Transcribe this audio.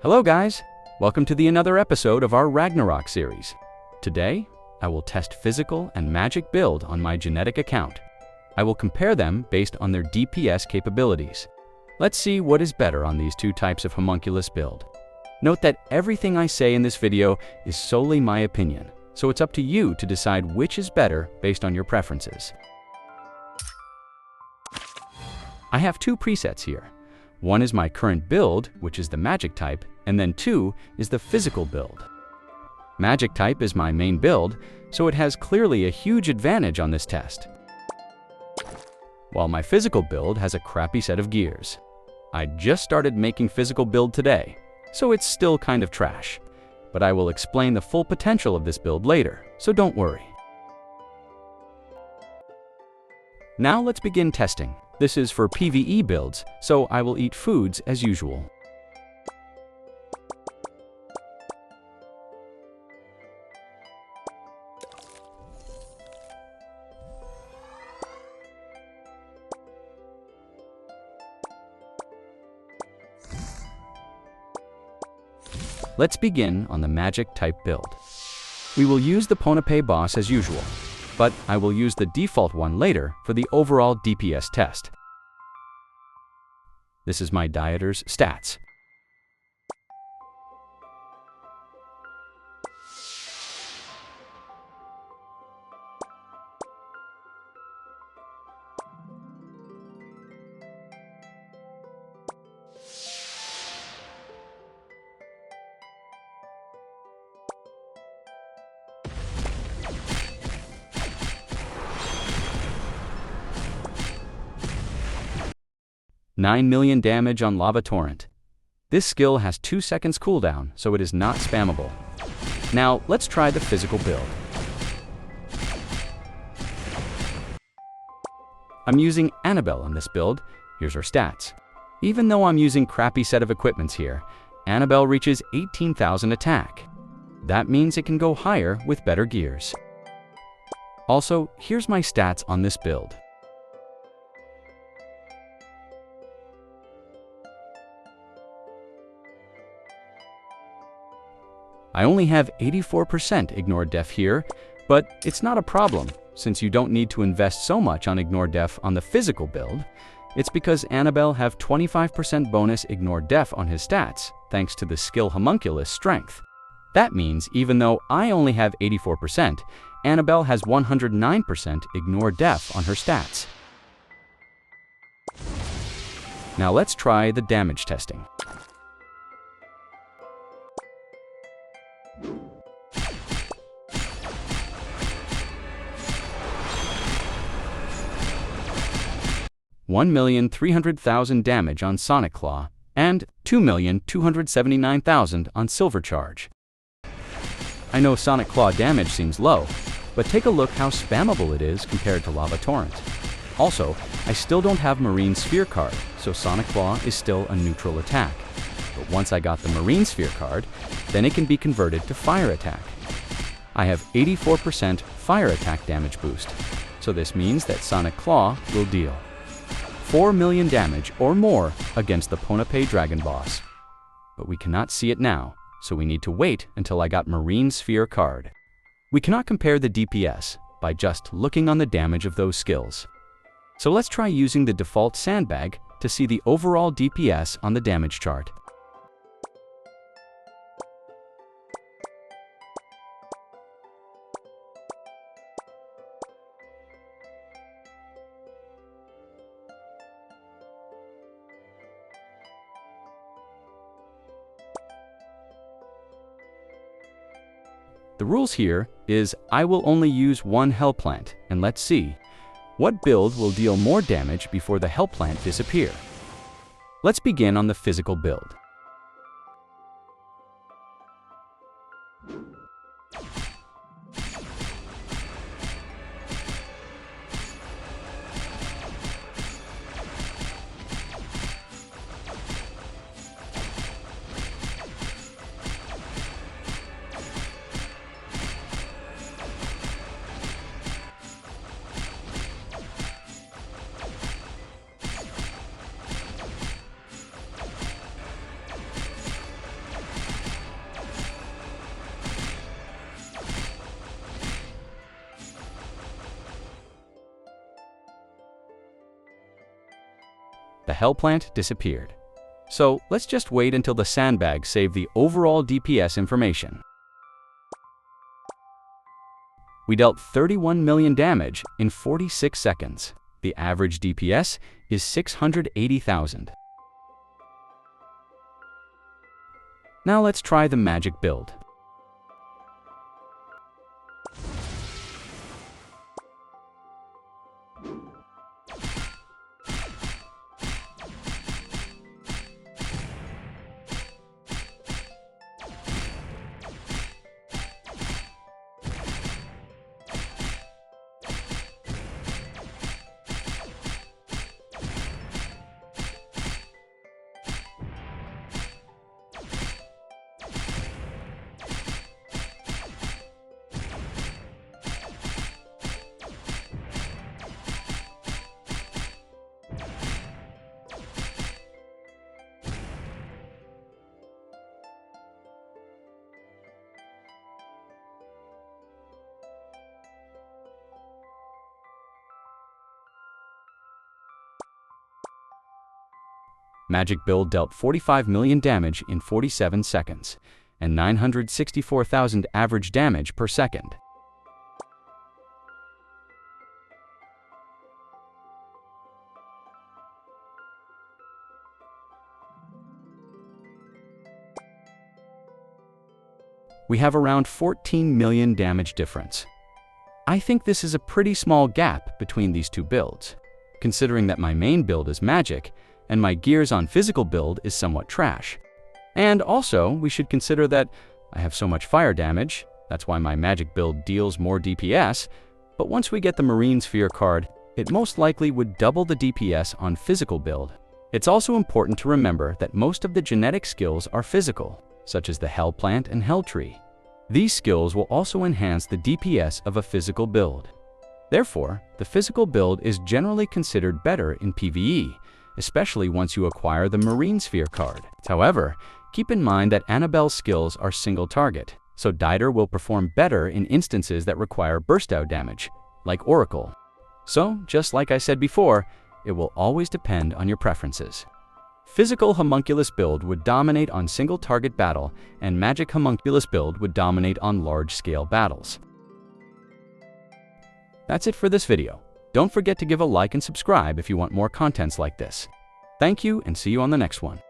Hello guys! Welcome to another episode of our Ragnarok series. Today, I will test physical and magic build on my genetic account. I will compare them based on their DPS capabilities. Let's see what is better on these two types of homunculus build. Note that everything I say in this video is solely my opinion, so it's up to you to decide which is better based on your preferences. I have two presets here. One is my current build, which is the magic type, and then two is the physical build. Magic type is my main build, so it has clearly a huge advantage on this test. While my physical build has a crappy set of gears. I just started making physical build today, so it's still kind of trash. But I will explain the full potential of this build later, so don't worry. Now let's begin testing. This is for PvE builds, so I will eat foods as usual. Let's begin on the magic type build. We will use the Ponape boss as usual, but I will use the default one later for the overall DPS test. This is my dieter's stats. $9 million damage on Lava Torrent. This skill has 2 seconds cooldown, so it is not spammable. Now, let's try the physical build. I'm using Annabelle on this build. Here's her stats. Even though I'm using crappy set of equipments here, Annabelle reaches 18,000 attack. That means it can go higher with better gears. Also, here's my stats on this build. I only have 84% Ignore Def here, but it's not a problem since you don't need to invest so much on Ignore Def on the physical build. It's because Annabelle have 25% bonus Ignore Def on his stats thanks to the skill Homunculus strength. That means even though I only have 84%, Annabelle has 109% Ignore Def on her stats. Now let's try the damage testing. $1,300,000 damage on Sonic Claw, and $2,279,000 on Silver Charge. I know Sonic Claw damage seems low, but take a look how spammable it is compared to Lava Torrent. Also, I still don't have Marine Sphere card, so Sonic Claw is still a neutral attack. But once I got the Marine Sphere card, then it can be converted to Fire Attack. I have 84% Fire Attack damage boost, so this means that Sonic Claw will deal 4 million damage or more against the Ponape Dragon Boss. But we cannot see it now, so we need to wait until I got Marine Sphere card. We cannot compare the DPS by just looking on the damage of those skills. So let's try using the default sandbag to see the overall DPS on the damage chart. The rules here is I will only use one Hell Plant, and let's see. What build will deal more damage before the Hell Plant disappear? Let's begin on the physical build. the Hell Plant disappeared. So let's just wait until the sandbags save the overall DPS information. We dealt 31 million damage in 46 seconds. The average DPS is 680,000. Now let's try the magic build. Magic build dealt 45 million damage in 47 seconds, and 964,000 average damage per second. We have around 14 million damage difference. I think this is a pretty small gap between these two builds, considering that my main build is magic, and my gears on physical build is somewhat trash. And also, we should consider that I have so much fire damage, that's why my magic build deals more DPS, but once we get the Marine Sphere card, it most likely would double the DPS on physical build. It's also important to remember that most of the genetic skills are physical, such as the Hell Plant and Hell Tree. These skills will also enhance the DPS of a physical build. Therefore, the physical build is generally considered better in PvE, especially once you acquire the Marine Sphere card. However, keep in mind that Annabelle's skills are single target, so Dieter will perform better in instances that require burst out damage, like Oracle. So, just like I said before, it will always depend on your preferences. Physical Homunculus build would dominate on single target battle, and Magic Homunculus build would dominate on large-scale battles. That's it for this video. Don't forget to give a like and subscribe if you want more contents like this. Thank you and see you on the next one.